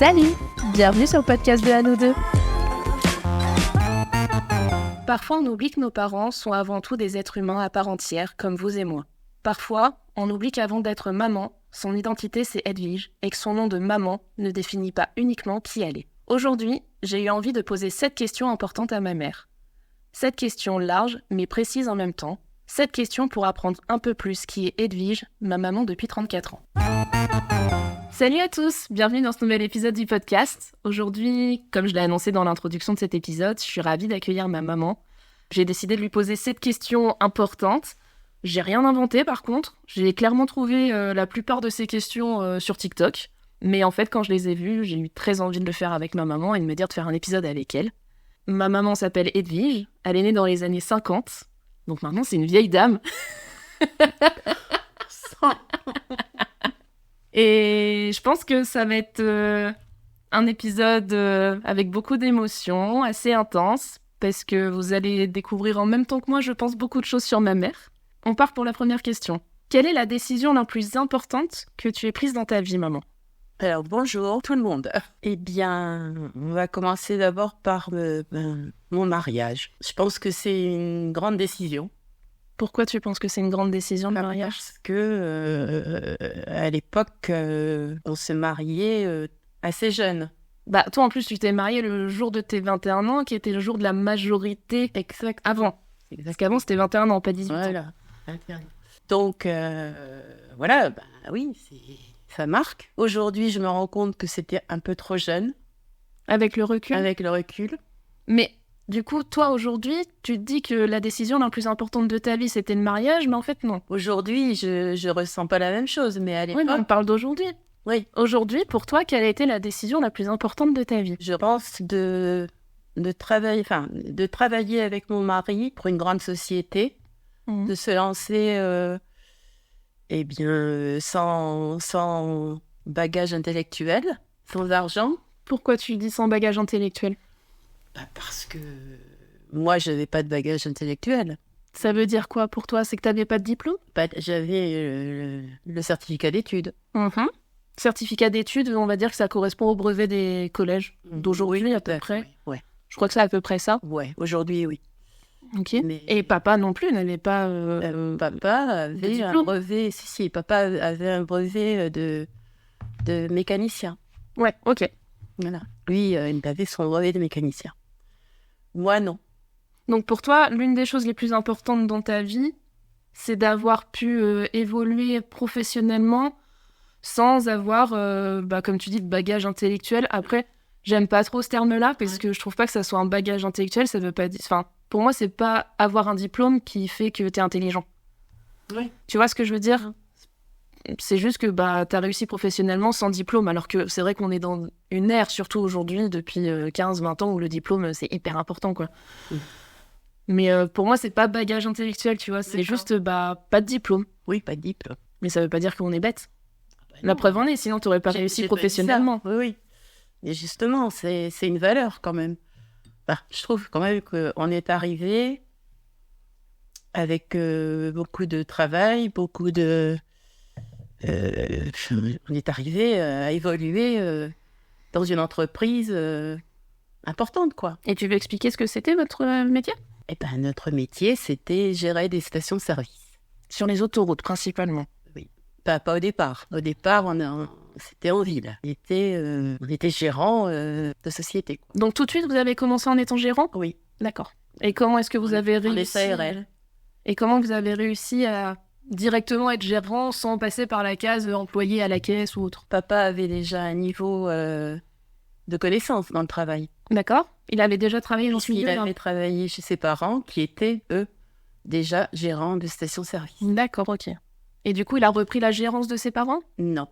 Salut! Bienvenue sur le podcast de À nous deux. Parfois, on oublie que nos parents sont avant tout des êtres humains à part entière, comme vous et moi. Parfois, on oublie qu'avant d'être maman, son identité c'est Edwige et que son nom de maman ne définit pas uniquement qui elle est. Aujourd'hui, j'ai eu envie de poser 7 questions importantes à ma mère. 7 questions larges mais précises en même temps. 7 questions pour apprendre un peu plus qui est Edwige, ma maman depuis 34 ans. Salut à tous, bienvenue dans ce nouvel épisode du podcast. Aujourd'hui, comme je l'ai annoncé dans l'introduction de cet épisode, je suis ravie d'accueillir ma maman. J'ai décidé de lui poser 7 questions importantes. J'ai rien inventé par contre, j'ai clairement trouvé la plupart de ces questions sur TikTok. Mais en fait, quand je les ai vues, j'ai eu très envie de le faire avec ma maman et de me dire de faire un épisode avec elle. Ma maman s'appelle Edwige, elle est née dans les années 50. Donc maintenant, c'est une vieille dame. Et je pense que ça va être un épisode avec beaucoup d'émotions, assez intense, parce que vous allez découvrir en même temps que moi, je pense, beaucoup de choses sur ma mère. On part pour la première question. Quelle est la décision la plus importante que tu aies prise dans ta vie, maman ? Alors, bonjour tout le monde. Eh bien, on va commencer d'abord par mon mariage. Je pense que c'est une grande décision. Pourquoi tu penses que c'est une grande décision, le mariage ? Parce que, à l'époque, on se mariait assez jeune. Bah, toi, en plus, tu t'es mariée le jour de tes 21 ans, qui était le jour de la majorité. Exact. Avant. Parce qu'avant, c'était 21 ans, pas 18 ans. Voilà. Donc, voilà, bah, oui, ça marque. Aujourd'hui, je me rends compte que c'était un peu trop jeune. Avec le recul ? Avec le recul. Mais du coup, toi, aujourd'hui, tu te dis que la décision la plus importante de ta vie, c'était le mariage, mais en fait, non. Aujourd'hui, je ressens pas la même chose, mais à l'époque... Oui, mais on parle d'aujourd'hui. Oui. Aujourd'hui, pour toi, quelle a été la décision la plus importante de ta vie ? Je pense de travailler avec mon mari pour une grande société, de se lancer sans bagage intellectuel, sans argent. Pourquoi tu dis sans bagage intellectuel ? Parce que moi, je n'avais pas de bagage intellectuel. Ça veut dire quoi pour toi ? C'est que tu n'avais pas de diplôme ? J'avais le certificat d'études. Certificat d'études, on va dire que ça correspond au brevet des collèges d'aujourd'hui à peu près. Oui. Je crois que c'est à peu près ça. Oui, aujourd'hui, oui. Ok. Mais... Et papa non plus n'avait pas. Papa avait un brevet. Si, papa avait un brevet de mécanicien. Ouais, ok. Voilà. Lui, il avait son brevet de mécanicien. Moi, non. Donc pour toi, l'une des choses les plus importantes dans ta vie, c'est d'avoir pu évoluer professionnellement sans avoir, comme tu dis, de bagage intellectuel. Après, j'aime pas trop ce terme-là parce que je trouve pas que ça soit un bagage intellectuel. Ça veut pas dire... Enfin, pour moi, c'est pas avoir un diplôme qui fait que t'es intelligent. Oui. Tu vois ce que je veux dire ? C'est juste que t'as réussi professionnellement sans diplôme, alors que c'est vrai qu'on est dans une ère, surtout aujourd'hui, depuis 15-20 ans, où le diplôme, c'est hyper important, quoi. Mais pour moi, c'est pas bagage intellectuel, tu vois, c'est juste pas de diplôme. Oui, pas de diplôme. Mais ça veut pas dire qu'on est bête. La preuve en est, sinon t'aurais pas réussi professionnellement. Oui. Et justement, c'est une valeur quand même. Je trouve quand même qu'on est arrivé avec beaucoup de travail, on est arrivé à évoluer dans une entreprise importante, quoi. Et tu veux expliquer ce que c'était votre métier ? Eh ben, notre métier, c'était gérer des stations-service. Sur les autoroutes, principalement. Oui. Pas au départ. Au départ, c'était en ville. On était gérant de société, quoi. Donc tout de suite, vous avez commencé en étant gérant ? Oui. D'accord. Et comment est-ce que vous avez réussi ? Les SARL. Et comment vous avez réussi à directement être gérant sans passer par la case employé à la caisse ou autre ? Papa avait déjà un niveau de connaissance dans le travail. D'accord. Il avait déjà travaillé dans ce milieu-là. Il avait travaillé chez ses parents qui étaient, eux, déjà gérants de station-service. D'accord, ok. Et du coup, il a repris la gérance de ses parents ? Non.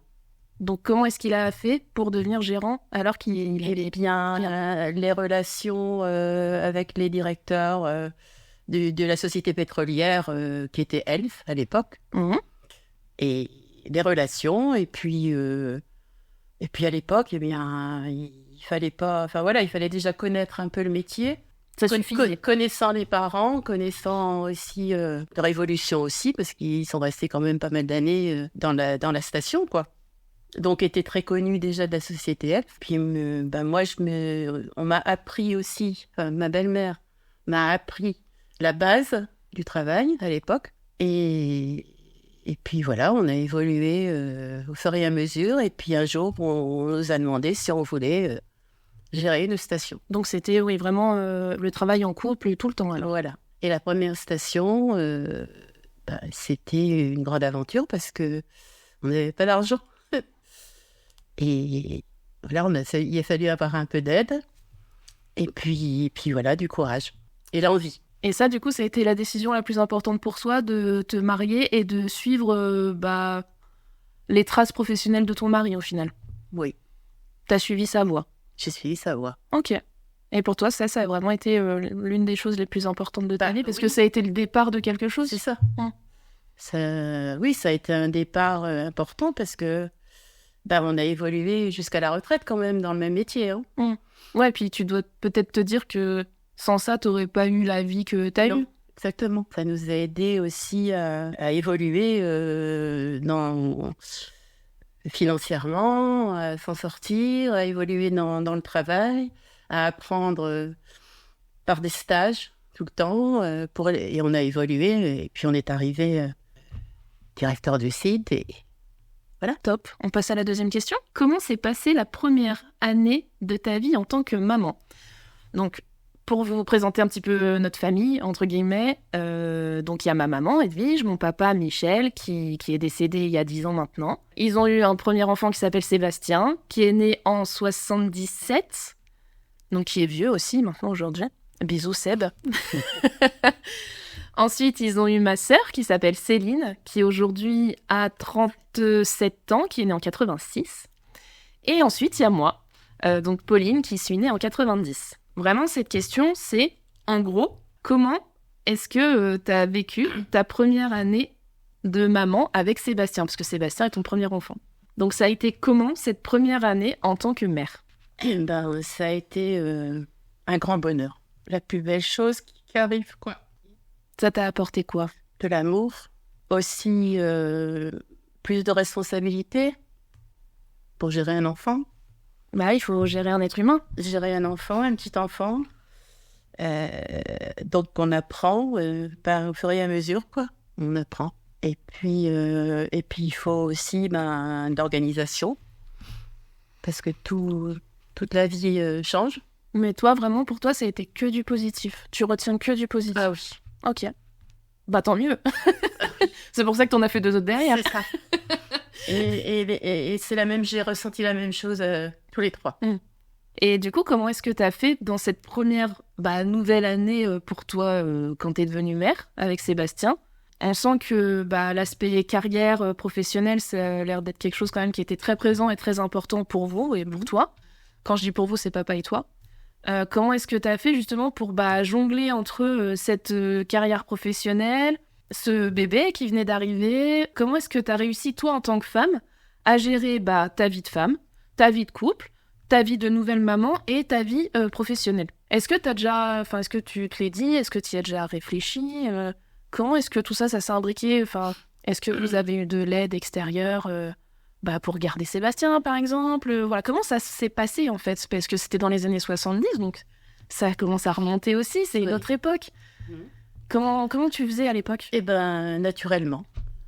Donc, comment est-ce qu'il a fait pour devenir gérant alors qu'il avait bien les relations avec les directeurs de la société pétrolière qui était Elf à l'époque. Et des relations. Et puis à l'époque, eh bien, il fallait pas... Enfin voilà, il fallait déjà connaître un peu le métier. Ça suffit. Connaissant les parents, connaissant aussi leur évolution aussi, parce qu'ils sont restés quand même pas mal d'années dans la station, quoi. donc était très connue déjà de la société F. Puis moi, on m'a appris aussi, enfin, ma belle-mère m'a appris la base du travail à l'époque. Et puis voilà, on a évolué au fur et à mesure. Et puis un jour, on nous a demandé si on voulait gérer une station. Donc c'était, oui, vraiment le travail en couple tout le temps, alors. Voilà. Et la première station, c'était une grande aventure parce que on n'avait pas d'argent. Et là, il a fallu avoir un peu d'aide. Et puis voilà, du courage. Et l'envie. Et ça, du coup, ça a été la décision la plus importante pour toi, de te marier et de suivre les traces professionnelles de ton mari, au final. Oui. T'as suivi sa voie. J'ai suivi sa voie. Ok. Et pour toi, ça a vraiment été l'une des choses les plus importantes de ta vie, parce que ça a été le départ de quelque chose. C'est ça. Oui, ça a été un départ important parce que on a évolué jusqu'à la retraite quand même dans le même métier. Hein. Ouais, puis tu dois peut-être te dire que sans ça, t'aurais pas eu la vie que t'as eue. Exactement. Ça nous a aidé aussi à évoluer financièrement, à s'en sortir, à évoluer dans le travail, à apprendre par des stages tout le temps. Et on a évolué et puis on est arrivé directeur du site et voilà. Top. On passe à la deuxième question. Comment s'est passée la première année de ta vie en tant que maman ? Donc, pour vous présenter un petit peu notre famille, entre guillemets, donc il y a ma maman, Edwige, mon papa, Michel, qui est décédé il y a 10 ans maintenant. Ils ont eu un premier enfant qui s'appelle Sébastien, qui est né en 77, donc qui est vieux aussi maintenant aujourd'hui. Bisous Seb. Ensuite, ils ont eu ma sœur qui s'appelle Céline, qui aujourd'hui a 37 ans, qui est née en 86. Et ensuite, il y a moi, donc Pauline, qui suis née en 90. Vraiment, cette question, c'est, en gros, comment est-ce que tu as vécu ta première année de maman avec Sébastien ? Parce que Sébastien est ton premier enfant. Donc, ça a été comment cette première année en tant que mère ? Ça a été un grand bonheur. La plus belle chose qui arrive, quoi. Ça t'a apporté quoi ? De l'amour, aussi plus de responsabilité pour gérer un enfant. Il faut gérer un être humain. Gérer un enfant, un petit enfant. Donc, on apprend au fur et à mesure, quoi. On apprend. Et puis il faut aussi de l'organisation. Parce que toute la vie change. Mais toi, vraiment, pour toi, ça a été que du positif. Tu retiens que du positif. Ah oui. Ok. Tant mieux. C'est pour ça que t'en as fait 2 autres derrière. C'est ça. Et c'est j'ai ressenti la même chose tous les 3. Et du coup, comment est-ce que t'as fait dans cette première nouvelle année pour toi quand t'es devenue mère avec Sébastien ? On sent que l'aspect carrière professionnelle, ça a l'air d'être quelque chose quand même qui était très présent et très important pour vous et pour toi. Quand je dis pour vous, c'est papa et toi. Comment est-ce que t'as fait justement pour jongler entre cette carrière professionnelle, ce bébé qui venait d'arriver ? Comment est-ce que t'as réussi, toi, en tant que femme, à gérer ta vie de femme, ta vie de couple, ta vie de nouvelle maman et ta vie professionnelle ? Est-ce que est-ce que tu te l'es dit ? Est-ce que tu y as déjà réfléchi ? Comment est-ce que tout ça s'est imbriqué ? Est-ce que vous avez eu de l'aide extérieure pour garder Sébastien, par exemple ? Voilà, comment ça s'est passé, en fait ? Parce que c'était dans les années 70, donc ça commence à remonter aussi, c'est une autre époque. Comment tu faisais à l'époque ? Naturellement.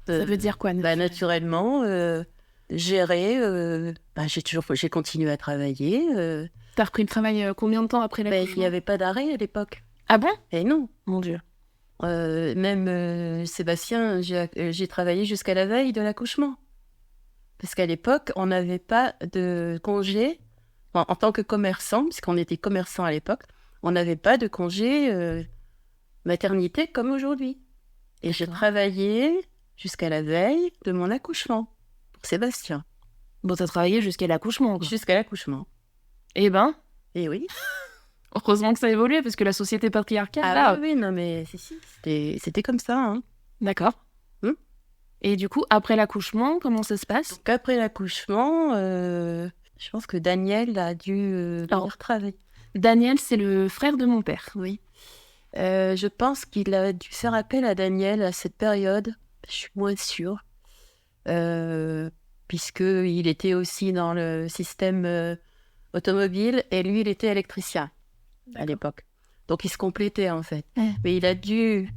Ça veut dire quoi ? Naturellement, gérer. J'ai continué à travailler. T'as repris le travail combien de temps après l'accouchement ? Il n'y avait pas d'arrêt à l'époque. Ah bon ? Et non. Mon Dieu. Même Sébastien, j'ai travaillé jusqu'à la veille de l'accouchement. Parce qu'à l'époque, on n'avait pas de congé, en tant que commerçant, puisqu'on était commerçant à l'époque, on n'avait pas de congé maternité comme aujourd'hui. Et j'ai travaillé jusqu'à la veille de mon accouchement, pour Sébastien. Bon, t'as travaillé jusqu'à l'accouchement, quoi. Jusqu'à l'accouchement. Eh ben. Eh oui. Heureusement que ça a évolué, parce que la société patriarcale... Ah oui, non mais c'était comme ça. Hein. D'accord. Et du coup, après l'accouchement, comment ça se passe ? Donc après l'accouchement, je pense que Daniel a dû travailler. Daniel, c'est le frère de mon père. Oui. Je pense qu'il a dû faire appel à Daniel à cette période. Je suis moins sûre. puisqu'il était aussi dans le système automobile et lui, il était électricien à l'époque. Donc, il se complétait, en fait. Mais il a dû...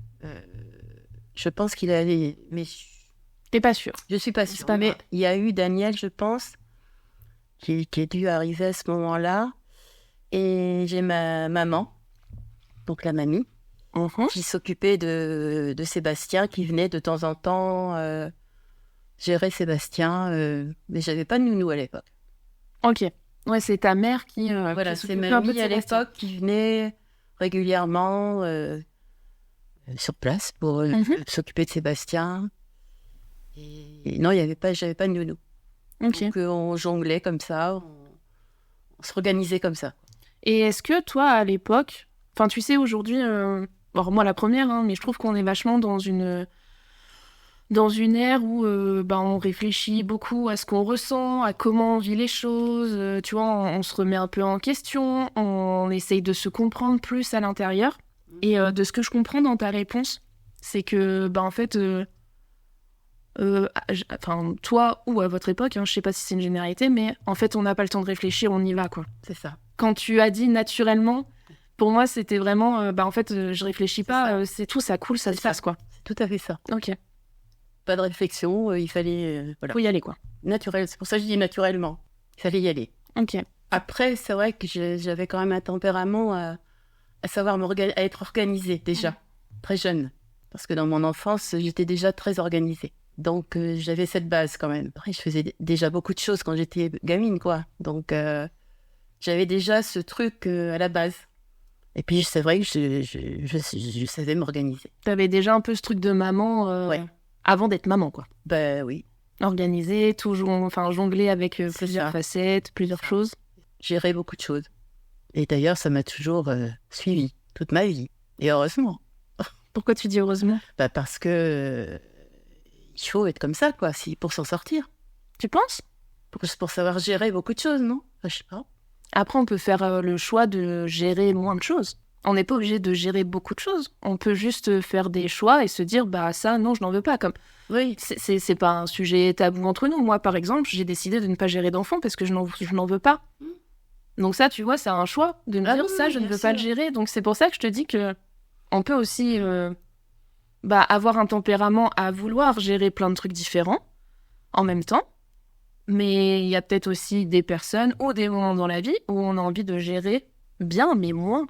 je pense qu'il a... Mais T'es pas sûre? je suis pas sûre. Mais il y a eu Daniel, je pense, qui est dû arriver à ce moment-là. Et j'ai ma maman, donc la mamie, qui s'occupait de Sébastien, qui venait de temps en temps gérer Sébastien. Mais j'avais pas de nounou à l'époque. Ok. Ouais, c'est ta mère qui... voilà, qui c'est s'occupait ma un peu de mamie à Sébastien. l'époque qui venait régulièrement sur place pour s'occuper de Sébastien. Et non, j'avais pas de nounou. Ok. Donc on jonglait comme ça, on s'organisait comme ça. Et est-ce que toi, à l'époque... Enfin, tu sais, aujourd'hui... Alors, moi, la première, hein, mais je trouve qu'on est vachement dans une ère où on réfléchit beaucoup à ce qu'on ressent, à comment on vit les choses. Tu vois, on se remet un peu en question, on essaye de se comprendre plus à l'intérieur. Et de ce que je comprends dans ta réponse, c'est que, en fait... toi ou à votre époque, je sais pas si c'est une généralité, mais en fait, on n'a pas le temps de réfléchir, on y va, quoi. C'est ça. Quand tu as dit naturellement, pour moi, c'était vraiment, en fait, je réfléchis pas, c'est tout, ça coule, ça se passe, quoi. C'est tout à fait ça. Ok. Pas de réflexion, il fallait... voilà. Faut y aller, quoi. Naturel, c'est pour ça que je dis naturellement. Il fallait y aller. Ok. Après, c'est vrai que j'avais quand même un tempérament à savoir à être organisée, déjà, très jeune. Parce que dans mon enfance, j'étais déjà très organisée. Donc, j'avais cette base quand même. Après, je faisais déjà beaucoup de choses quand j'étais gamine, quoi. Donc, j'avais déjà ce truc à la base. Et puis, c'est vrai que je savais m'organiser. T'avais déjà un peu ce truc de maman avant d'être maman, quoi. Ben oui. Organisée, toujours, jongler avec C'est plusieurs ça. facettes, plusieurs choses. Gérer beaucoup de choses. Et d'ailleurs, ça m'a toujours suivi toute ma vie. Et heureusement. Pourquoi tu dis heureusement? Parce que il faut être comme ça, quoi, pour s'en sortir. Tu penses? Pour savoir gérer beaucoup de choses, non? Enfin, je sais pas. Après, on peut faire le choix de gérer moins de choses. On n'est pas obligé de gérer beaucoup de choses. On peut juste faire des choix et se dire, ça, non, je n'en veux pas. Comme Oui. c'est pas un sujet tabou entre nous. Moi, par exemple, j'ai décidé de ne pas gérer d'enfants parce que je n'en veux pas. Donc ça, tu vois, c'est un choix de me dire, ça, je ne veux pas le gérer. Donc c'est pour ça que je te dis que on peut aussi avoir un tempérament à vouloir gérer plein de trucs différents en même temps. Mais il y a peut-être aussi des personnes ou des moments dans la vie où on a envie de gérer bien, mais moins.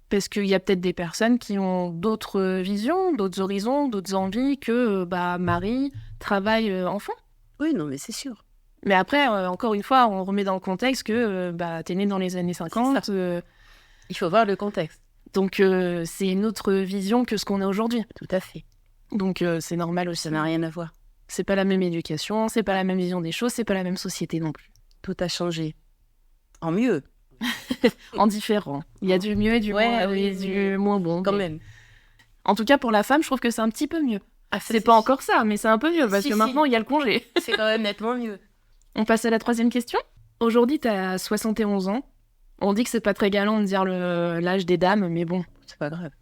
Parce qu'il y a peut-être des personnes qui ont d'autres visions, d'autres horizons, d'autres envies que mari, travail, enfant. Oui, non, mais c'est sûr. Mais après, encore une fois, on remet dans le contexte que t'es né dans les années 50. Il faut voir le contexte. Donc, c'est une autre vision que ce qu'on a aujourd'hui. Tout à fait. Donc, c'est normal aussi. Ça n'a rien à voir. C'est pas la même éducation, c'est pas la même vision des choses, c'est pas la même société non plus. Tout a changé. En mieux. En différent. Il y a du mieux et du moins bon. Quand même. En tout cas, pour la femme, je trouve que c'est un petit peu mieux. Ah, c'est pas encore ça, mais c'est un peu mieux parce que maintenant, il y a le congé. C'est quand même nettement mieux. On passe à la troisième question. Aujourd'hui, t'as 71 ans. On dit que c'est pas très galant de dire l'âge des dames, mais bon. C'est pas grave.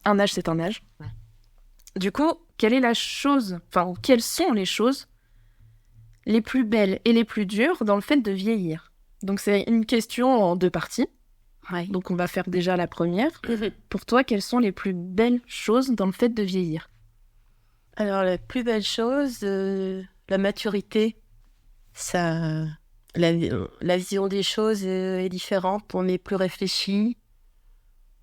Un âge, c'est un âge. Ouais. Du coup, quelles sont les choses les plus belles et les plus dures dans le fait de vieillir? Donc, c'est une question en deux parties. Ouais. Donc, on va faire déjà la première. Pour toi, quelles sont les plus belles choses dans le fait de vieillir? Alors, la plus belle chose, la maturité. Ça, la vision des choses est différente. On est plus réfléchi.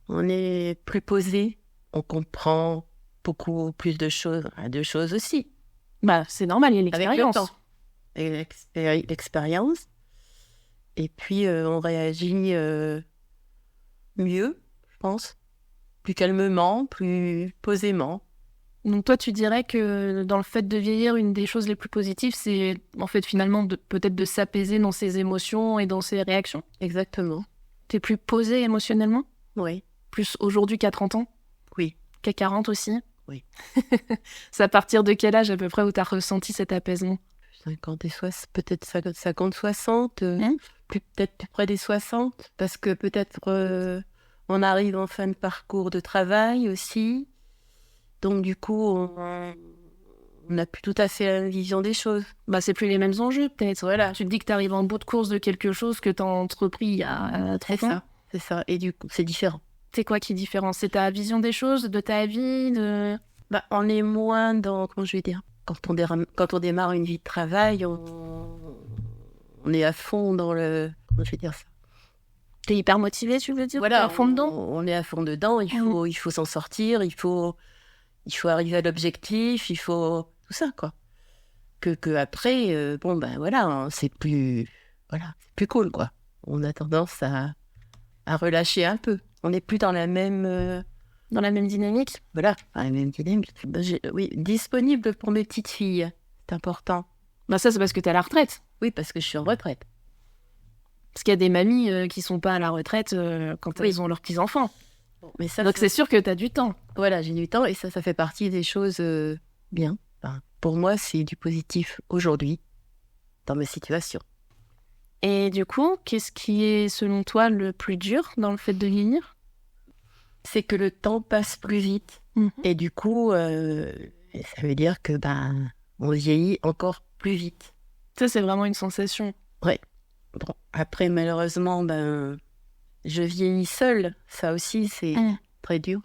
On est plus posé. On comprend beaucoup plus de choses aussi. C'est normal, il y a l'expérience. Avec le temps. Et l'expérience. Et puis, on réagit mieux, je pense. Plus calmement, plus posément. Donc toi, tu dirais que dans le fait de vieillir, une des choses les plus positives, c'est en fait finalement peut-être de s'apaiser dans ses émotions et dans ses réactions. Exactement. T'es plus posé émotionnellement? Oui. Plus aujourd'hui qu'à 30 ans? Oui. Qu'à 40 aussi? Oui. C'est à partir de quel âge à peu près où t'as ressenti cet apaisement? 50 et 60, peut-être 50, 60, peut-être plus près des 60, parce que peut-être on arrive en fin de parcours de travail aussi. Donc du coup, n'a plus tout à fait la même vision des choses. Bah, c'est plus les mêmes enjeux, peut-être. Voilà. Tu te dis que tu arrives en bout de course de quelque chose que tu as entrepris il y a 30 ans. C'est ça. Et du coup, c'est différent. C'est quoi qui est différent? C'est ta vision des choses, de ta vie, de... Bah, on est moins dans... Comment je vais dire? Quand on démarre une vie de travail, on est à fond dans le... Comment je vais dire ça? T'es hyper motivé, tu veux dire? Voilà, à fond dedans. On est à fond dedans, il faut s'en sortir, il faut arriver à l'objectif, il faut tout ça, quoi. Que après, bon, ben voilà, hein, c'est plus cool, quoi. On a tendance à relâcher un peu. On n'est plus dans la même... Dans la même dynamique? Voilà, dans la même dynamique. Oui, disponible pour mes petites filles, c'est important. Bah ça, c'est parce que t'es à la retraite. Oui, parce que je suis en retraite. Parce qu'il y a des mamies qui sont pas à la retraite quand elles ont leurs petits-enfants. Bon, mais ça, donc c'est sûr que t'as du temps. Voilà, j'ai du temps et ça fait partie des choses bien. Enfin, pour moi, c'est du positif aujourd'hui dans ma situation. Et du coup, qu'est-ce qui est selon toi le plus dur dans le fait de vieillir? C'est que le temps passe plus vite. Et du coup, ça veut dire que on vieillit encore plus vite. Ça, c'est vraiment une sensation. Ouais. Bon, après, malheureusement, je vieillis seule. Ça aussi, c'est très dur.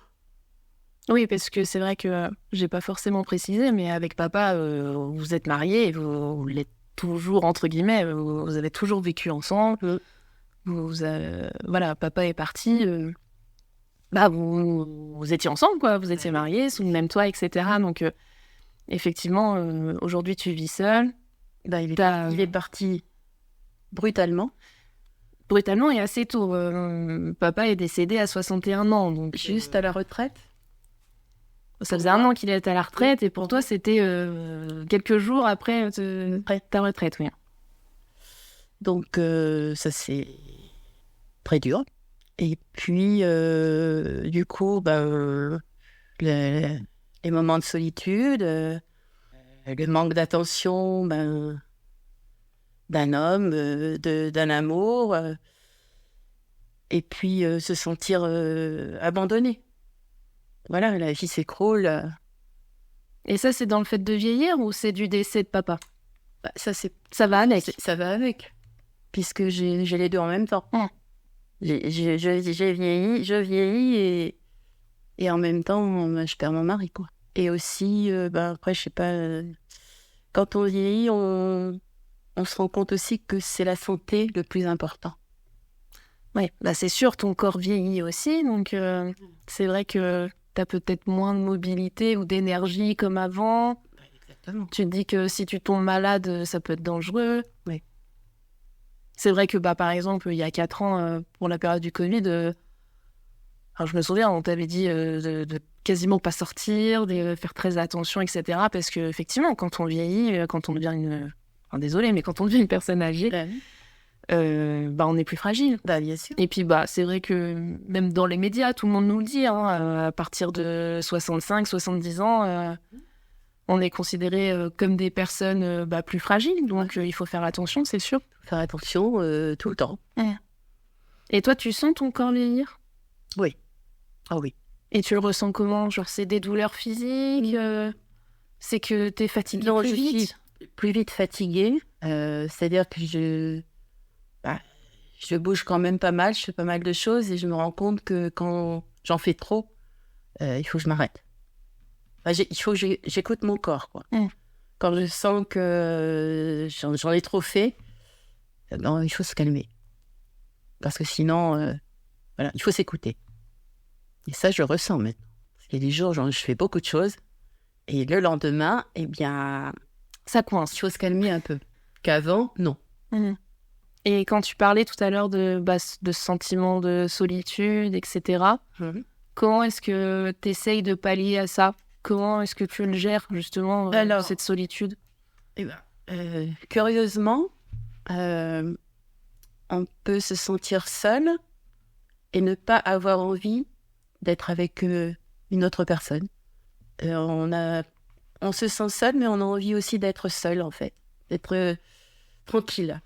Oui, parce que c'est vrai que j'ai pas forcément précisé, mais avec papa, vous êtes mariés, vous l'êtes toujours, entre guillemets, vous avez toujours vécu ensemble. Voilà, papa est parti... vous étiez ensemble, quoi. Vous étiez mariés, sous le même toit, etc. Donc, effectivement, aujourd'hui, tu vis seul. Il est parti brutalement. Brutalement et assez tôt. Papa est décédé à 61 ans. Donc, juste à la retraite. Ça faisait 1 an qu'il était à la retraite. Et pour toi, c'était quelques jours après ta retraite, oui. Donc, ça, c'est très dur. Et puis, du coup, les moments de solitude, le manque d'attention d'un homme, d'un amour, et puis se sentir abandonné. Voilà, la vie s'écroule. Et ça, c'est dans le fait de vieillir ou c'est du décès de papa? Ça va avec. Ça va avec, puisque j'ai les deux en même temps. Je vieillis et en même temps, je perds mon mari, quoi. Et aussi, après, je sais pas, quand on vieillit, on se rend compte aussi que c'est la santé le plus important. Oui, c'est sûr, ton corps vieillit aussi, donc c'est vrai que tu as peut-être moins de mobilité ou d'énergie comme avant. Exactement. Tu te dis que si tu tombes malade, ça peut être dangereux. Oui. C'est vrai que, par exemple, il y a 4 ans, pour la période du Covid, je me souviens, on t'avait dit de quasiment pas sortir, de faire très attention, etc. Parce qu'effectivement, quand on vieillit, quand on devient désolée, mais quand on devient une personne âgée, on est plus fragile. Bien sûr. Et puis, c'est vrai que même dans les médias, tout le monde nous le dit, à partir de 65, 70 ans... on est considéré comme des personnes plus fragiles, donc il faut faire attention, c'est sûr. Faire attention tout le temps. Et toi, tu sens ton corps vieillir? Oui. Ah oui. Et tu le ressens comment? Genre, c'est des douleurs physiques? C'est que t'es fatiguée plus vite? Je suis plus vite fatiguée. C'est-à-dire que je bouge quand même pas mal, je fais pas mal de choses et je me rends compte que quand j'en fais trop, il faut que je m'arrête. Il faut que j'écoute mon corps, quoi. Quand je sens que j'en ai trop fait, il faut se calmer. Parce que sinon, il faut s'écouter. Et ça, je le ressens maintenant. Parce qu'il y a des jours, je fais beaucoup de choses. Et le lendemain, ça coince. Il faut se calmer un peu. Qu'avant, non. Et quand tu parlais tout à l'heure de ce sentiment de solitude, etc., comment est-ce que tu essayes de pallier à ça? Comment est-ce que tu le gères, justement, cette solitude? Curieusement, on peut se sentir seul et ne pas avoir envie d'être avec une autre personne. On se sent seul, mais on a envie aussi d'être seul, en fait. D'être tranquille.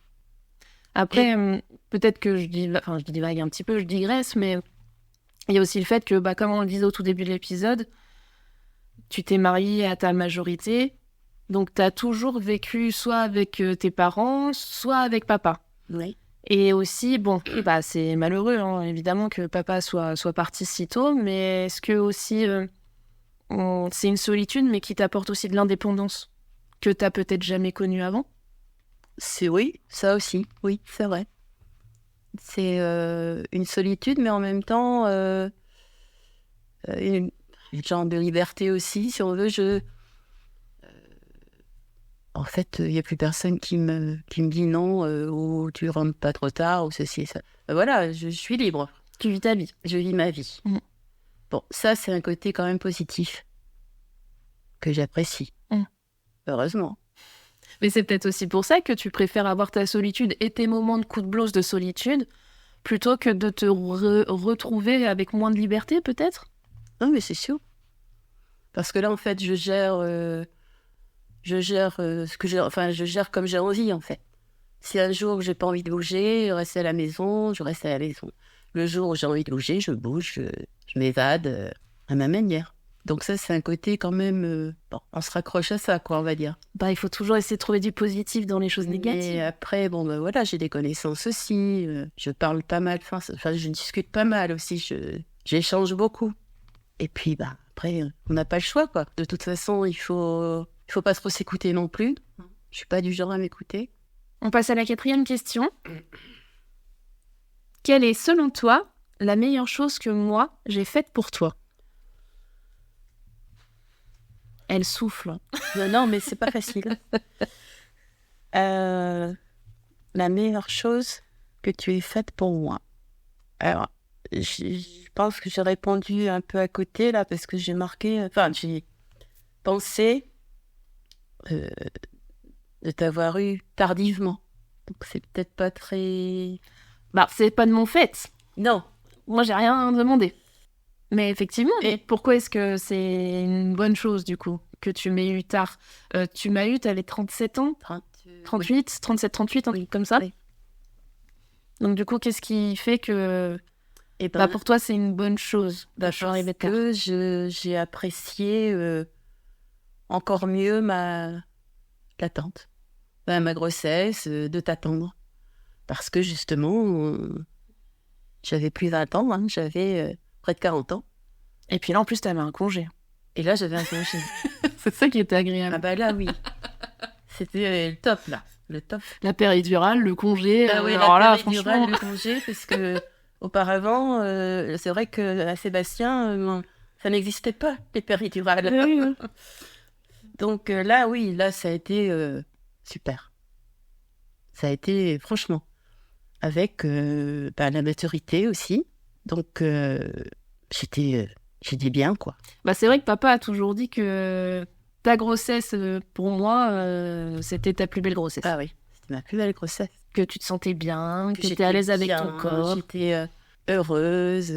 Après, peut-être que je divague un petit peu, je digresse, mais il y a aussi le fait que, comme on le disait au tout début de l'épisode, tu t'es mariée à ta majorité, Donc, tu as toujours vécu soit avec tes parents, soit avec papa. Oui. Et aussi, bon, bah, c'est malheureux, hein, évidemment, que papa soit parti si tôt, mais est-ce que aussi, c'est une solitude, mais qui t'apporte aussi de l'indépendance que tu n'as peut-être jamais connue avant? Oui, ça aussi, oui, c'est vrai. C'est une solitude, mais en même temps, une genre de liberté aussi, si on veut. En fait, il n'y a plus personne qui me dit non, ou tu rentres pas trop tard, ou ceci et ça. Voilà, je suis libre. Tu vis ta vie. Je vis ma vie. Mm. Bon, ça, c'est un côté quand même positif que j'apprécie. Mm. Heureusement. Mais c'est peut-être aussi pour ça que tu préfères avoir ta solitude et tes moments de coup de blues de solitude plutôt que de te retrouver avec moins de liberté, peut-être? Non, mais c'est sûr. Parce que là, en fait, je gère ce que j'ai, enfin, je gère comme j'ai envie, en fait. Si un jour j'ai pas envie de bouger, je reste à la maison, je reste à la maison. Le jour où j'ai envie de bouger, je bouge, je m'évade à ma manière. Donc ça, c'est un côté quand même... bon, on se raccroche à ça, quoi, on va dire. Bah, il faut toujours essayer de trouver du positif dans les choses négatives. Et après, bon, ben voilà, j'ai des connaissances aussi. Je parle pas mal, enfin, je discute pas mal aussi. J'échange beaucoup. Et puis, bah, après, on n'a pas le choix, quoi. De toute façon, il faut pas trop s'écouter non plus. Je suis pas du genre à m'écouter. On passe à la 4e question. Quelle est, selon toi, la meilleure chose que moi, j'ai faite pour toi? Elle souffle. Non, mais c'est pas facile. La meilleure chose que tu aies faite pour moi. Alors, je pense que j'ai répondu un peu à côté, là, parce que j'ai pensé de t'avoir eu tardivement. Donc, c'est peut-être pas très... Bah, c'est pas de mon fait. Non. Moi, j'ai rien demandé. Mais effectivement, pourquoi est-ce que c'est une bonne chose, du coup, que tu m'aies eu tard? Tu m'as eu, t'avais 37 ans? 38, oui. 37, 38, un truc comme ça. Oui. Donc, du coup, qu'est-ce qui fait que pour toi, c'est une bonne chose d'arriver tard? Parce que j'ai apprécié encore mieux l'attente, ma grossesse, de t'attendre. Parce que justement, j'avais plus 20 ans, hein, j'avais près de 40 ans. Et puis là, en plus, t'avais un congé. Et là, j'avais un congé. C'est ça qui était agréable. Ah bah là, oui. C'était le top, là. Le top. La péridurale, le congé. Ah oui, alors la là, péridurale, franchement... le congé, parce que auparavant, c'est vrai qu'à Sébastien, ça n'existait pas, les péridurales. Oui. Donc là, oui, là, ça a été super. Ça a été, franchement, avec la maturité aussi. Donc, j'étais bien, quoi. Bah, c'est vrai que papa a toujours dit que ta grossesse, pour moi, c'était ta plus belle grossesse. Ah oui, c'était ma plus belle grossesse. Que tu te sentais bien, que tu étais à l'aise avec ton corps. J'étais heureuse.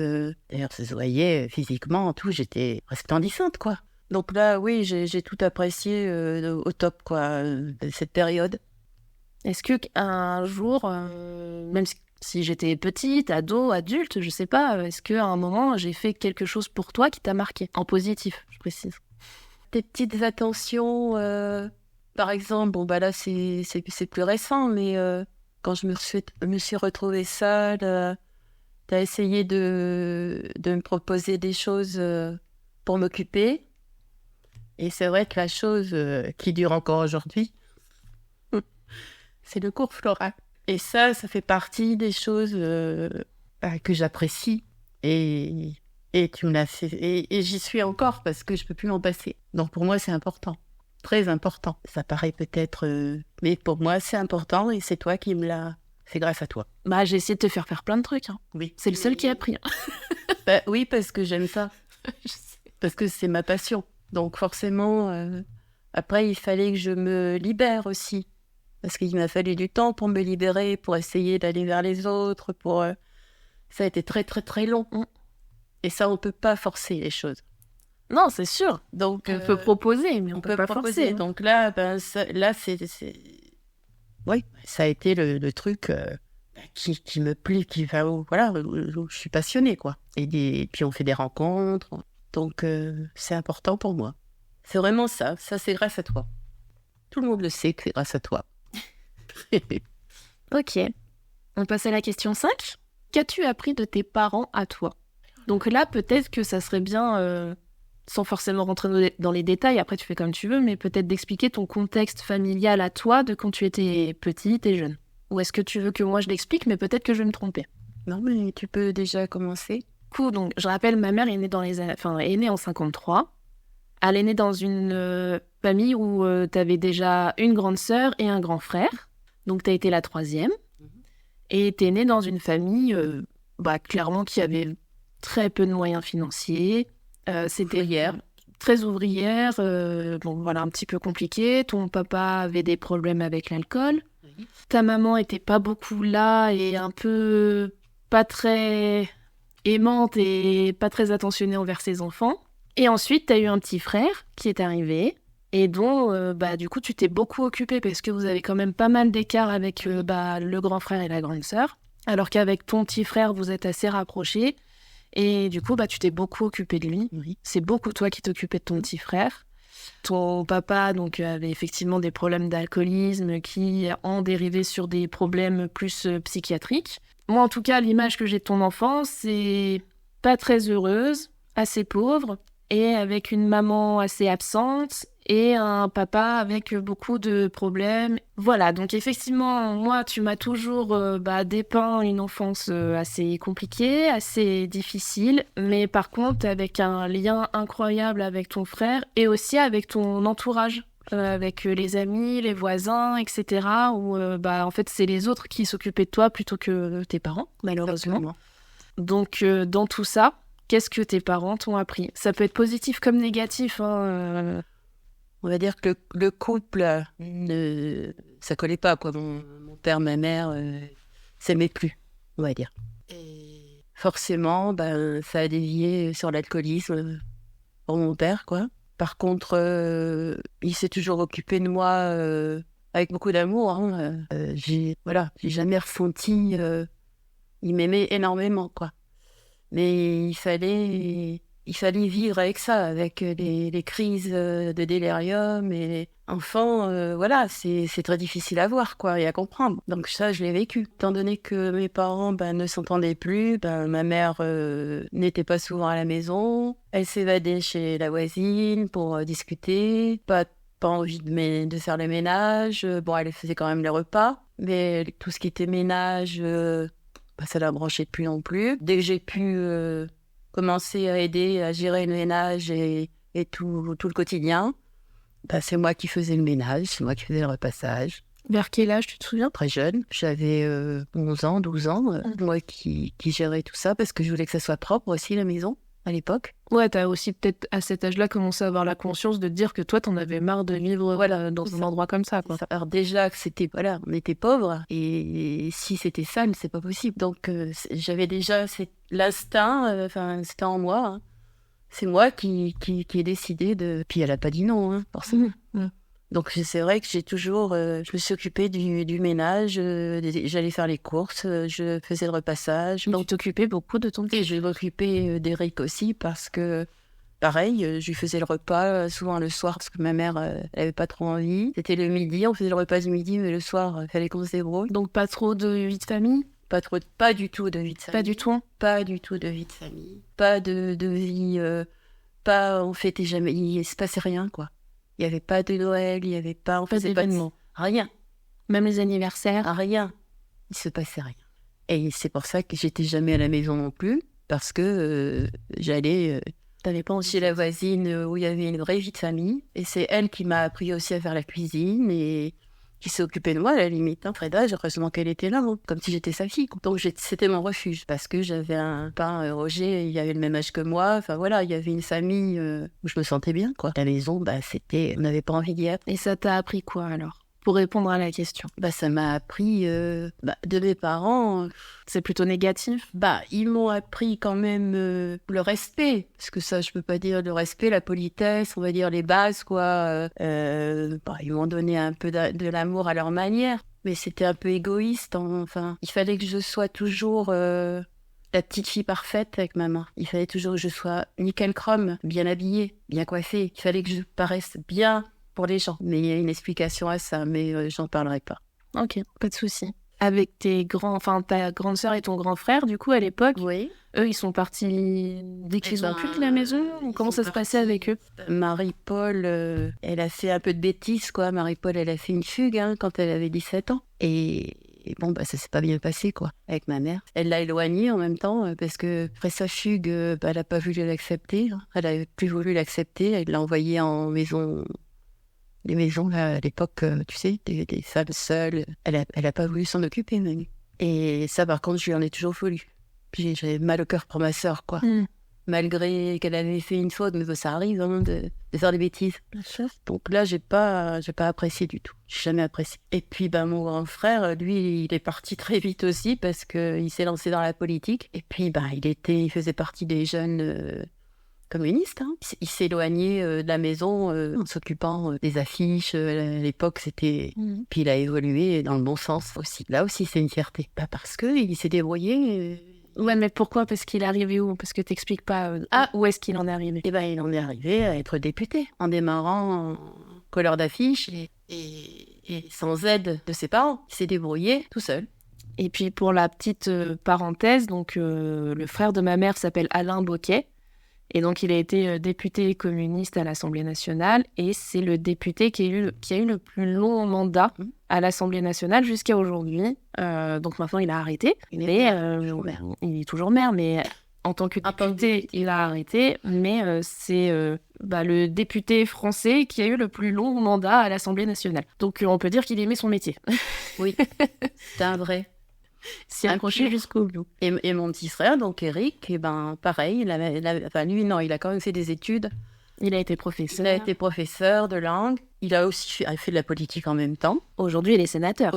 D'ailleurs, ça se voyait physiquement, tout. J'étais resplendissante, quoi. Donc là, oui, j'ai tout apprécié au top, quoi, cette période. Est-ce qu'un jour, même si j'étais petite, ado, adulte, je sais pas, est-ce qu'à un moment, j'ai fait quelque chose pour toi qui t'a marqué? En positif, je précise. Des petites attentions, par exemple, bon, bah là, c'est plus récent, mais quand je me suis retrouvée seule, t'as essayé de me proposer des choses pour m'occuper. Et c'est vrai que la chose qui dure encore aujourd'hui, c'est le cours floral. Et ça fait partie des choses que j'apprécie. Et tu me l'as fait. Et j'y suis encore parce que je peux plus m'en passer. Donc pour moi, c'est important. Très important. Ça paraît peut-être... mais pour moi, c'est important et c'est toi qui me l'as... C'est grâce à toi. Bah, j'ai essayé de te faire plein de trucs. Hein. Oui. C'est le seul qui a pris. Oui, parce que j'aime ça. Je sais. Parce que c'est ma passion. Donc forcément, après, il fallait que je me libère aussi. Parce qu'il m'a fallu du temps pour me libérer, pour essayer d'aller vers les autres. Ça a été très, très, très long. Et ça, on ne peut pas forcer les choses. Non, c'est sûr. Donc, on peut proposer, mais on peut pas proposer. forcer. Donc là, c'est... Oui, ça a été le truc qui me plaît, où je suis passionnée, quoi. Et puis on fait des rencontres. Donc, c'est important pour moi. C'est vraiment ça. Ça, c'est grâce à toi. Tout le monde le sait que c'est grâce à toi. Ok. On passe à la question 5. Qu'as-tu appris de tes parents à toi ? Donc là, peut-être que ça serait bien, sans forcément rentrer dans les détails, après tu fais comme tu veux, mais peut-être d'expliquer ton contexte familial à toi de quand tu étais petite et jeune. Ou est-ce que tu veux que moi je l'explique, mais peut-être que je vais me tromper. Non, mais tu peux déjà commencer. Cool, donc je rappelle, ma mère est née, est née en 53. Elle est née dans une famille où tu avais déjà une grande sœur et un grand frère. Donc tu as été la 3e. Et tu es née dans une famille, clairement, qui avait très peu de moyens financiers. C'était Ouvrière. Très ouvrière, un petit peu compliqué. Ton papa avait des problèmes avec l'alcool. Oui. Ta maman était pas beaucoup là et un peu pas très aimante et pas très attentionnée envers ses enfants. Et ensuite, tu as eu un petit frère qui est arrivé et dont, du coup, tu t'es beaucoup occupée parce que vous avez quand même pas mal d'écart avec le grand frère et la grande sœur. Alors qu'avec ton petit frère, vous êtes assez rapprochés. Et du coup, tu t'es beaucoup occupée de lui. Oui. C'est beaucoup toi qui t'occupais de ton petit frère. Ton papa avait effectivement des problèmes d'alcoolisme qui ont dérivé sur des problèmes plus psychiatriques. Moi, en tout cas, l'image que j'ai de ton enfance, c'est pas très heureuse, assez pauvre, et avec une maman assez absente et un papa avec beaucoup de problèmes. Voilà, donc effectivement, moi, tu m'as toujours dépeint une enfance assez compliquée, assez difficile, mais par contre, avec un lien incroyable avec ton frère et aussi avec ton entourage. Avec les amis, les voisins, etc. Où en fait c'est les autres qui s'occupaient de toi plutôt que tes parents, malheureusement. Exactement. Donc dans tout ça, qu'est-ce que tes parents t'ont appris ? Ça peut être positif comme négatif. On va dire que le couple, ça collait pas, quoi. Mon père, ma mère s'aimaient plus, on va dire. Et forcément, ça a dévié sur l'alcoolisme pour mon père, quoi. Par contre, il s'est toujours occupé de moi avec beaucoup d'amour. Hein. J'ai jamais ressenti... il m'aimait énormément, quoi. Mais il fallait vivre avec ça, avec les crises de délirium. Et enfant, c'est très difficile à voir, quoi, et à comprendre. Donc ça, je l'ai vécu. Étant donné que mes parents ne s'entendaient plus, ma mère n'était pas souvent à la maison. Elle s'évadait chez la voisine pour discuter. Pas envie de faire le ménage. Elle faisait quand même les repas. Mais tout ce qui était ménage, ça la branchait plus non plus. Dès que j'ai pu... commencer à aider à gérer le ménage et tout le quotidien. C'est moi qui faisais le ménage, c'est moi qui faisais le repassage. Vers quel âge, tu te souviens ? Très jeune, j'avais 11 ans, 12 ans, moi qui gérais tout ça parce que je voulais que ça soit propre aussi, la maison, à l'époque. Ouais, t'as aussi peut-être à cet âge-là commencé à avoir la conscience de te dire que toi, t'en avais marre de vivre dans un endroit comme ça, quoi. Alors déjà que c'était, on était pauvres et si c'était sale, c'est pas possible. Donc j'avais déjà l'instinct, c'était en moi. Hein. C'est moi qui ai décidé de... Puis elle a pas dit non, hein, forcément. Donc c'est vrai que j'ai toujours... je me suis occupée du ménage, j'allais faire les courses, je faisais le repassage. Donc t'occupais beaucoup de ton... Et je m'occupais d'Eric aussi parce que... Pareil, je lui faisais le repas souvent le soir parce que ma mère, elle avait pas trop envie. C'était le midi, on faisait le repas du midi, mais le soir, il fallait qu'on se débrouille. Donc pas trop de vie de famille ? Pas du tout de vie de famille. Pas du tout ? Pas du tout de vie de famille. Pas de vie... on fêtait jamais... Il se passait rien, quoi. Il n'y avait pas de Noël, il n'y avait pas... Pas d'événements. Rien. Même les anniversaires ? Rien. Il se passait rien. Et c'est pour ça que j'étais jamais à la maison non plus, parce que j'allais... T'avais pas envie chez la voisine où il y avait une vraie vie de famille. Et c'est elle qui m'a appris aussi à faire la cuisine et qui s'est occupée de moi à la limite. Hein. Freda, heureusement qu'elle était là, hein, comme si j'étais sa fille. Donc c'était mon refuge parce que j'avais un pain, Roger, il avait le même âge que moi. Enfin voilà, il y avait une famille où je me sentais bien, quoi. La maison, on n'avait pas envie d'y être. Et ça t'a appris quoi alors ? Pour répondre à la question. Ça m'a appris de mes parents. C'est plutôt négatif ? Ils m'ont appris quand même le respect. Parce que ça, je peux pas dire le respect, la politesse, on va dire les bases, quoi. Ils m'ont donné un peu de l'amour à leur manière. Mais c'était un peu égoïste. Enfin, il fallait que je sois toujours la petite fille parfaite avec maman. Il fallait toujours que je sois nickel chrome, bien habillée, bien coiffée. Il fallait que je paraisse bien pour les gens. Mais il y a une explication à ça, mais j'en parlerai pas. Ok, pas de souci. Avec ta grande sœur et ton grand frère, du coup, à l'époque, Oui. eux, ils sont partis dès qu'ils ont quitté la maison. Comment ça se passait avec eux? Marie-Paul, elle a fait un peu de bêtises, quoi. Marie-Paul, elle a fait une fugue quand elle avait 17 ans. Et bon, bah, ça s'est pas bien passé, quoi, avec ma mère. Elle l'a éloignée en même temps, parce que après sa fugue, elle a pas voulu l'accepter. Elle a plus voulu l'accepter. Elle l'a envoyée en maison. Les maisons, là, à l'époque, tu sais, des femmes seules. Elle a pas voulu s'en occuper, même. Et ça, par contre, je lui en ai toujours voulu. Puis j'avais mal au cœur pour ma sœur, quoi. Malgré qu'elle avait fait une faute, mais ça arrive de faire des bêtises. Donc là, j'ai pas apprécié du tout. J'ai jamais apprécié. Et puis, mon grand frère, lui, il est parti très vite aussi parce qu'il s'est lancé dans la politique. Et puis, il faisait partie des jeunes communiste. Il s'est éloigné de la maison en s'occupant des affiches. À l'époque, c'était... Puis il a évolué dans le bon sens aussi. Là aussi, c'est une fierté. Parce qu'il s'est débrouillé. Ouais, mais pourquoi? Parce qu'il est arrivé où? Parce que t'expliques pas où est-ce qu'il en est arrivé. Il en est arrivé à être député en démarrant en colleur d'affiches et sans aide de ses parents. Il s'est débrouillé tout seul. Et puis pour la petite parenthèse, donc le frère de ma mère s'appelle Alain Bocquet. Et donc, il a été député communiste à l'Assemblée nationale et c'est le député qui a eu le plus long mandat à l'Assemblée nationale jusqu'à aujourd'hui. Donc maintenant, il a arrêté. Il est toujours maire, mais en tant que député, il a arrêté. Mais c'est le député français qui a eu le plus long mandat à l'Assemblée nationale. Donc, on peut dire qu'il aimait son métier. Oui, c'est un vrai. S'y accrocher jusqu'au bout. Et mon petit frère, donc Eric, pareil, il a quand même fait des études. Il a été professeur. Il a été professeur de langue. Il a aussi fait de la politique en même temps. Aujourd'hui, il est sénateur.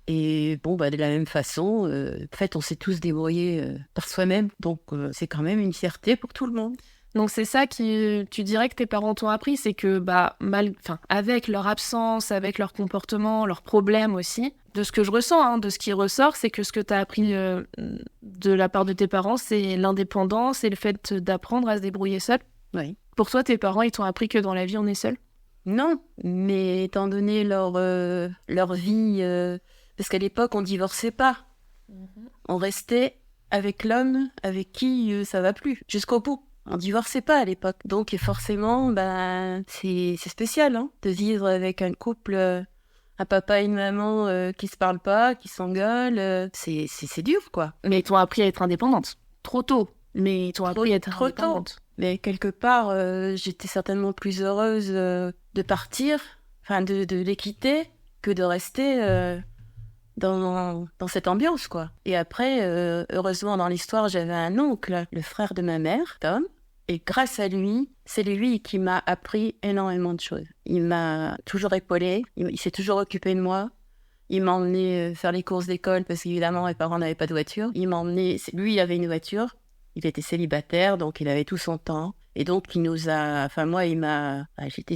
Et bon, de la même façon, en fait, on s'est tous débrouillés par soi-même. Donc, c'est quand même une fierté pour tout le monde. Donc c'est ça tu dirais que tes parents t'ont appris, c'est que avec leur absence, avec leur comportement, leurs problèmes aussi, de ce que je ressens, de ce qui ressort, c'est que ce que t'as appris de la part de tes parents, c'est l'indépendance et le fait d'apprendre à se débrouiller seul. Oui. Pour toi, tes parents, ils t'ont appris que dans la vie, on est seul? Non, mais étant donné leur vie, parce qu'à l'époque, on divorçait pas. On restait avec l'homme avec qui ça va plus, jusqu'au bout. On divorçait pas à l'époque. Donc forcément, c'est spécial de vivre avec un couple, un papa et une maman qui se parlent pas, qui s'engueulent. C'est dur, quoi. Mais ils t'ont appris à être indépendante. Trop tôt. Mais ils t'ont appris à être indépendante. Tôt. Mais quelque part, j'étais certainement plus heureuse de partir, de les quitter, que de rester dans cette ambiance, quoi. Et après, heureusement, dans l'histoire, j'avais un oncle, le frère de ma mère, Tom. Et grâce à lui, c'est lui qui m'a appris énormément de choses. Il m'a toujours épaulée, il s'est toujours occupé de moi. Il m'a emmené faire les courses d'école parce qu'évidemment, mes parents n'avaient pas de voiture. Il m'a emmené, lui, il avait une voiture. Il était célibataire, donc il avait tout son temps. Et donc, j'étais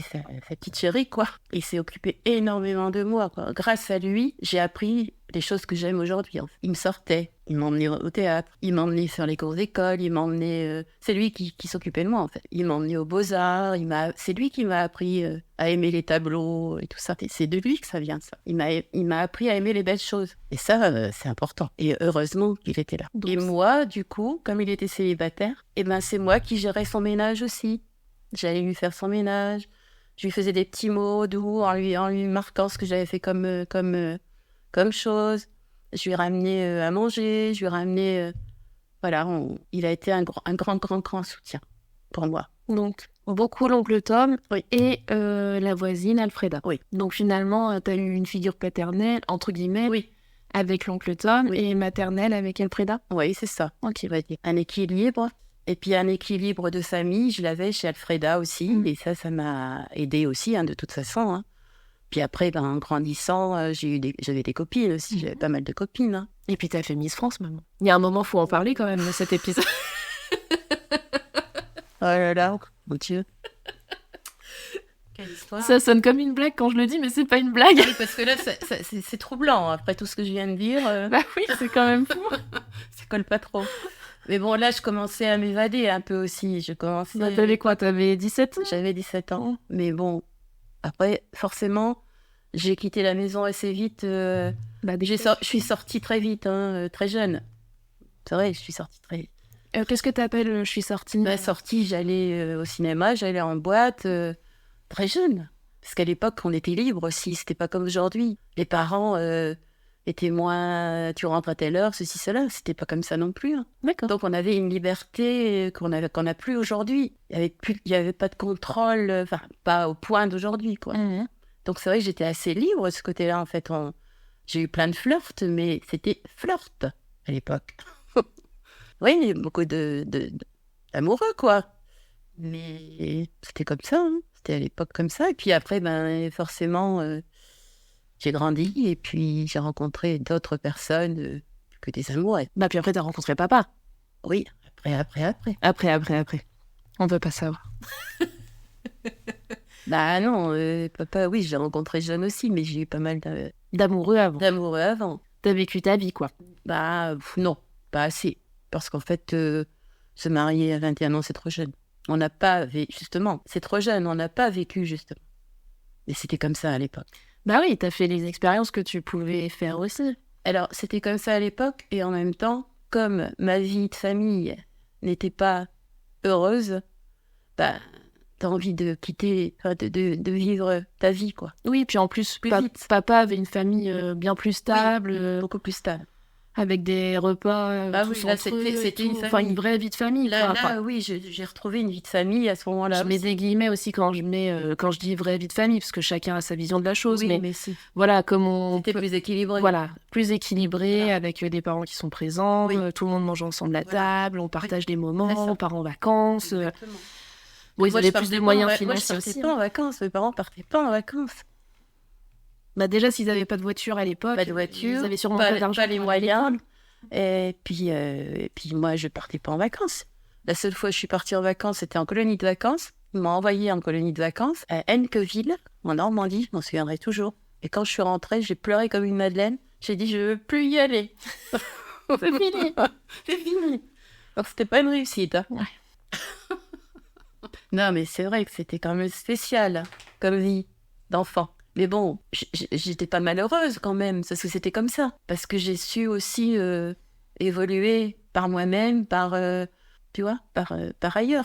sa petite chérie, quoi. Il s'est occupé énormément de moi, quoi. Grâce à lui, j'ai appris les choses que j'aime aujourd'hui. Il me sortait, il m'emmenait au théâtre, il m'emmenait faire les cours d'école, c'est lui qui s'occupait de moi, en fait. Il m'emmenait aux Beaux-Arts, c'est lui qui m'a appris à aimer les tableaux et tout ça. C'est de lui que ça vient, ça. Il m'a appris à aimer les belles choses. Et ça, c'est important. Et heureusement qu'il était là. Et moi, du coup, comme il était célibataire, c'est moi qui gérais son ménage aussi. J'allais lui faire son ménage. Je lui faisais des petits mots doux en lui marquant ce que j'avais fait comme chose. Je lui ramenais à manger, je lui ramenais... il a été un grand soutien pour moi. Donc, beaucoup l'oncle Tom et la voisine Alfreda. Oui. Donc finalement, tu as eu une figure paternelle, entre guillemets, avec l'oncle Tom et maternelle avec Alfreda. Oui, c'est ça. Ok. Un équilibre. Et puis un équilibre de famille, je l'avais chez Alfreda aussi. Et ça m'a aidée aussi, de toute façon. Puis après, en grandissant, j'avais des copines aussi. J'avais pas mal de copines. Et puis t'as fait Miss France, maman. Il y a un moment, faut en parler quand même de cet épisode. Oh là là, mon Dieu. Quelle histoire. Ça sonne comme une blague quand je le dis, mais c'est pas une blague. Oui, parce que là, c'est troublant. Après tout ce que je viens de dire. Bah oui, c'est quand même fou. Ça colle pas trop. Mais bon, là, je commençais à m'évader un peu aussi. T'avais quoi? T'avais 17 ans? J'avais 17 ans. Mais bon, Après, forcément, j'ai quitté la maison assez vite. Je suis sortie très vite, très jeune. C'est vrai, je suis sortie très vite. Qu'est-ce que t'appelles je suis sortie? Sortie, j'allais au cinéma, j'allais en boîte, très jeune. Parce qu'à l'époque, on était libre aussi, c'était pas comme aujourd'hui. Les parents étaient moins... Tu rentres à telle heure, ceci, cela. C'était pas comme ça non plus. D'accord. Donc on avait une liberté qu'on n'a plus aujourd'hui. Il y avait pas de contrôle, enfin, pas au point d'aujourd'hui, quoi. Mmh. Donc c'est vrai que j'étais assez libre de ce côté-là, en fait. J'ai eu plein de flirts, mais c'était flirt à l'époque. Oui, il y a beaucoup d'amoureux, quoi. Mais c'était comme ça, C'était à l'époque comme ça. Et puis après, forcément, j'ai grandi et puis j'ai rencontré d'autres personnes que des amoureux. Puis après, t'as rencontré papa. Oui, après. Après. On veut pas savoir. Non, papa, oui, je l'ai rencontré jeune aussi, mais j'ai eu pas mal D'amoureux avant. T'as vécu ta vie, quoi. Non, pas assez. Parce qu'en fait, se marier à 21 ans, c'est trop jeune. On n'a pas vécu, justement, c'est trop jeune, on n'a pas vécu, justement. Et c'était comme ça à l'époque. Oui, t'as fait les expériences que tu pouvais faire aussi. Alors, c'était comme ça à l'époque, et en même temps, comme ma vie de famille n'était pas heureuse, t'as envie de quitter, de vivre ta vie, quoi. Oui, puis en plus, vite. Papa avait une famille bien plus stable. Beaucoup plus stable. Avec des repas tous là, entre eux c'était une famille. Enfin, une vraie vie de famille. Oui, j'ai retrouvé une vie de famille à ce moment-là. Je mets des guillemets aussi quand je dis vraie vie de famille, parce que chacun a sa vision de la chose. Oui, mais si. Voilà, comme on... C'était plus équilibré. Voilà, plus équilibré, avec des parents qui sont présents, tout le monde mange ensemble à table, on partage des moments, on part en vacances. Exactement. Ils avaient plus de moyens financiers aussi. Moi, je partais pas en vacances, mes parents partaient pas en vacances. Déjà, s'ils n'avaient pas de voiture à l'époque, ils avaient sûrement pas les moyens. Et puis moi, je partais pas en vacances. La seule fois que je suis partie en vacances, c'était en colonie de vacances. Ils m'ont envoyée en colonie de vacances à Henqueville, en Normandie, je m'en souviendrai toujours. Et quand je suis rentrée, j'ai pleuré comme une madeleine. J'ai dit, je veux plus y aller. C'est fini. C'est fini. Donc, c'était pas une réussite. Ouais. Non, mais c'est vrai que c'était quand même spécial comme vie d'enfant. Mais bon, j'étais pas malheureuse quand même, parce que c'était comme ça. Parce que j'ai su aussi évoluer par moi-même, par ailleurs,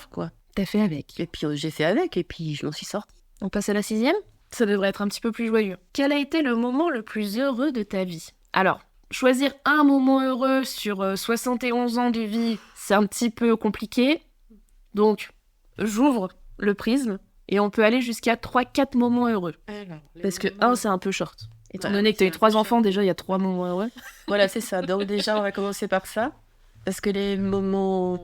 quoi. T'as fait avec. Et puis j'ai fait avec, et puis je m'en suis sortie. On passe à la 6e ? Ça devrait être un petit peu plus joyeux. Quel a été le moment le plus heureux de ta vie ? Alors, choisir un moment heureux sur 71 ans de vie, c'est un petit peu compliqué. Donc, j'ouvre le prisme. Et on peut aller jusqu'à 3-4 moments heureux. Parce que 1, c'est un peu short. Étant donné que tu as eu 3 enfants, déjà, il y a 3 moments heureux. Voilà, c'est ça. Donc déjà, on va commencer par ça. Parce que les moments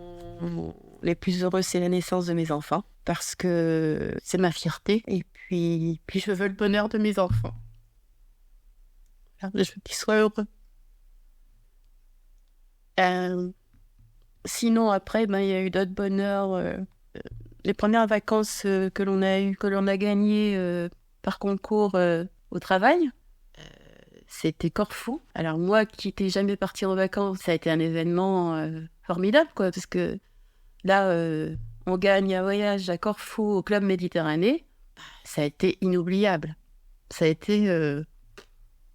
les plus heureux, c'est la naissance de mes enfants. Parce que c'est ma fierté. Et puis je veux le bonheur de mes enfants. Je veux qu'ils soient heureux. Sinon, après, il y a eu d'autres bonheurs... Les premières vacances que l'on a gagnées par concours au travail, c'était Corfou. Alors moi, qui n'étais jamais partie en vacances, ça a été un événement formidable, quoi, parce que là, on gagne un voyage à Corfou au Club Méditerranée. Ça a été inoubliable. Ça a été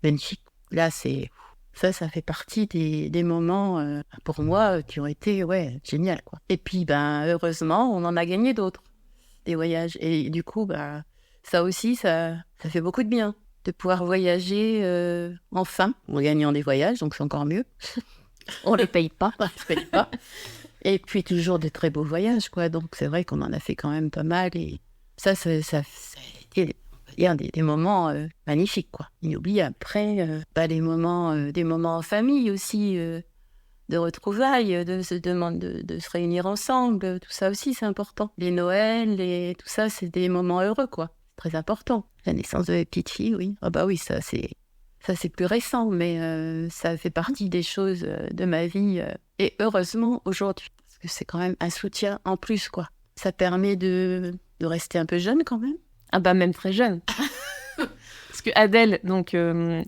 magnifique. Là, ça fait partie des moments, pour moi, qui ont été, génial, quoi. Et puis, heureusement, on en a gagné d'autres, des voyages. Et du coup, ça aussi, ça fait beaucoup de bien, de pouvoir voyager enfin, en gagnant des voyages, donc c'est encore mieux. On les paye pas. On les paye pas. Et puis, toujours de très beaux voyages, quoi. Donc, c'est vrai qu'on en a fait quand même pas mal. Et ça a été... Il y a des moments magnifiques, quoi, inoubliables. Après, des moments en famille aussi, de retrouvailles, de se réunir ensemble, tout ça aussi, c'est important. Les Noëls et tout ça, c'est des moments heureux, quoi. C'est très important. La naissance de la petite fille, oui. Oui, ça c'est plus récent, mais ça fait partie des choses de ma vie. Et heureusement, aujourd'hui, parce que c'est quand même un soutien en plus, quoi. Ça permet de rester un peu jeune, quand même. Même très jeune. Parce que Adèle, donc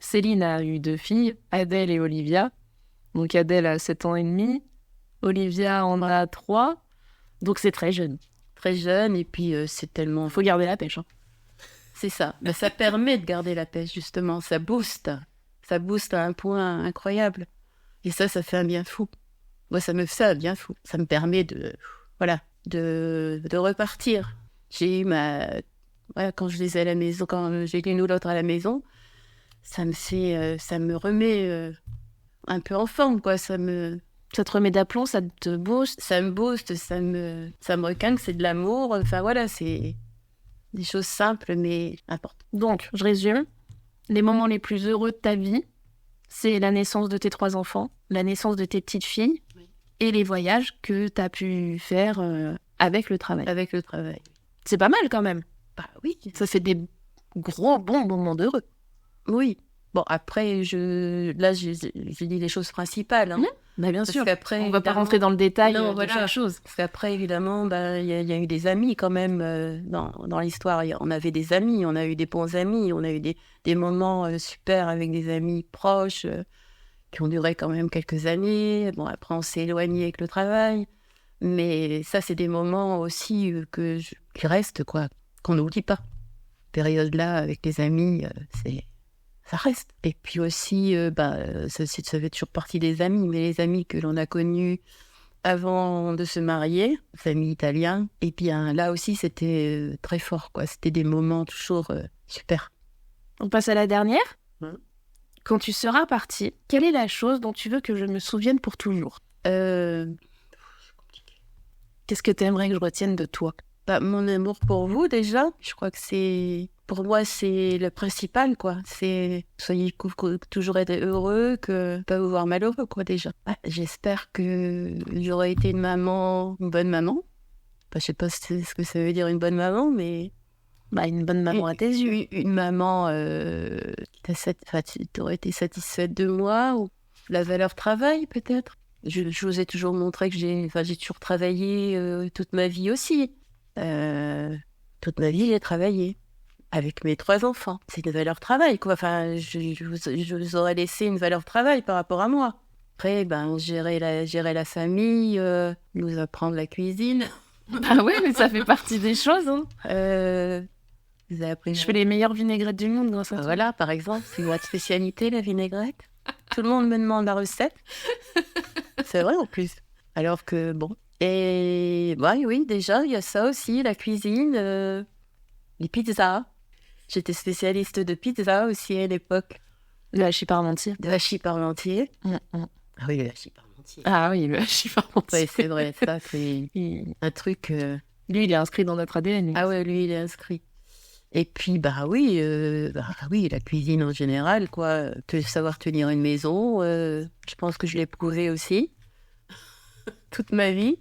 Céline a eu 2 filles, Adèle et Olivia. Donc Adèle a 7 ans et demi, Olivia en a 3. Donc c'est très jeune. Très jeune, et puis c'est tellement... Faut garder la pêche. C'est ça. Ben, ça permet de garder la pêche, justement. Ça booste. Ça booste à un point incroyable. Et ça fait un bien fou. Moi, ça me fait un bien fou. Ça me permet de repartir. J'ai eu quand je les ai à la maison, quand j'ai l'une ou l'autre à la maison, ça me remet un peu en forme, quoi. Ça te remet d'aplomb, ça te booste. Ça me booste, ça me requinque, c'est de l'amour. Enfin, voilà, c'est des choses simples, mais importantes. Donc, je résume. Les moments les plus heureux de ta vie, c'est la naissance de tes 3 enfants, la naissance de tes petites filles, et les voyages que tu as pu faire avec le travail. Avec le travail. C'est pas mal quand même. Bah oui. Ça fait des gros bons moments heureux. Oui. Bon, après, j'ai dit les choses principales. Hein. Bah bien sûr. Qu'après, on va pas rentrer dans le détail de chaque chose. Parce qu'après, évidemment, il y a eu des amis quand même dans l'histoire. On avait des amis, on a eu des bons amis, on a eu des moments super avec des amis proches qui ont duré quand même quelques années. Bon, après, on s'est éloigné avec le travail. Mais ça, c'est des moments aussi qui restent, quoi, qu'on n'oublie pas. Cette période-là, avec les amis, ça reste. Et puis aussi, ça fait toujours partie des amis, mais les amis que l'on a connus avant de se marier, famille italienne. Et bien là aussi, c'était très fort, quoi. C'était des moments toujours super. On passe à la dernière. Quand tu seras partie, quelle est la chose dont tu veux que je me souvienne pour toujours ? C'est compliqué. Qu'est-ce que tu aimerais que je retienne de toi ? Mon amour pour vous, déjà. Je crois que pour moi, c'est le principal, quoi. Soyez toujours être heureux, que pas vous voir malheureux, quoi, déjà. J'espère que j'aurai été une bonne maman. Je sais pas ce que ça veut dire une bonne maman, mais... une bonne maman à tes yeux. Une maman qui t'aurait été satisfaite de moi, ou la valeur travail, peut-être. Je vous ai toujours montré que j'ai toujours travaillé toute ma vie aussi. Toute ma vie, j'ai travaillé avec mes 3 enfants. C'est une valeur travail, quoi. Enfin, je vous aurais laissé une valeur travail par rapport à moi. Après, gérer la famille, nous apprendre la cuisine. Ah ouais, mais ça fait partie des choses. Hein. Vous avez appris. Je fais les meilleures vinaigrettes du monde grâce à toi. Voilà, par exemple, c'est votre spécialité, la vinaigrette. Tout le monde me demande la recette. C'est vrai en plus. Alors que bon. Et oui, déjà, il y a ça aussi, la cuisine, les pizzas. J'étais spécialiste de pizza aussi à l'époque. Le hachis parmentier. De hachis parmentier. Ah oui, le hachis parmentier. Ah oui, le hachis parmentier. Oui, c'est vrai, ça, c'est un truc... Lui, il est inscrit dans notre ADN. Lui. Ah ouais, lui, il est inscrit. Et puis, oui, la cuisine en général, quoi. Que savoir tenir une maison, je pense que je l'ai prouvé aussi. Toute ma vie.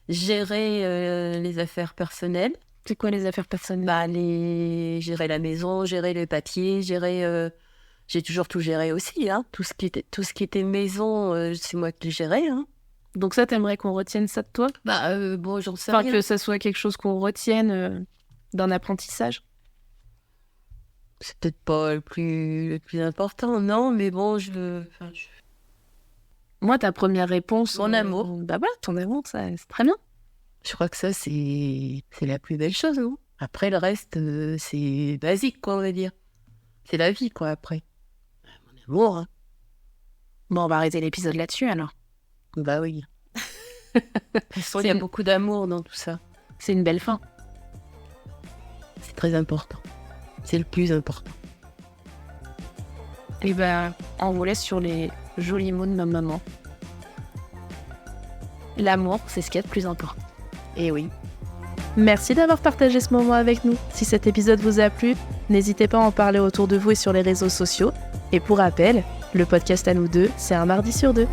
Gérer les affaires personnelles. C'est quoi les affaires personnelles ? Gérer la maison, gérer les papiers, j'ai toujours tout géré aussi, hein. Tout ce qui était maison, c'est moi qui le gérais, hein. Donc ça, t'aimerais qu'on retienne ça de toi ? J'en sais rien. Que ça soit quelque chose qu'on retienne d'un apprentissage ? C'est peut-être pas le plus important, non, mais bon, Moi, ta première réponse... Mon amour. Voilà, ton amour, ça, c'est très bien. Je crois que ça, c'est la plus belle chose, non ? Après, le reste, c'est basique, quoi, on va dire. C'est la vie, quoi, après. Mon amour, hein. Bon, on va arrêter l'épisode là-dessus, alors. Bah oui. De toute façon, il y a beaucoup d'amour dans tout ça. C'est une belle fin. C'est très important. C'est le plus important. Et on vous laisse sur les jolis mots de ma maman. L'amour, c'est ce qu'il y a de plus important. Et oui. Merci d'avoir partagé ce moment avec nous. Si cet épisode vous a plu, n'hésitez pas à en parler autour de vous et sur les réseaux sociaux. Et pour rappel, le podcast à nous deux, c'est un mardi sur 2.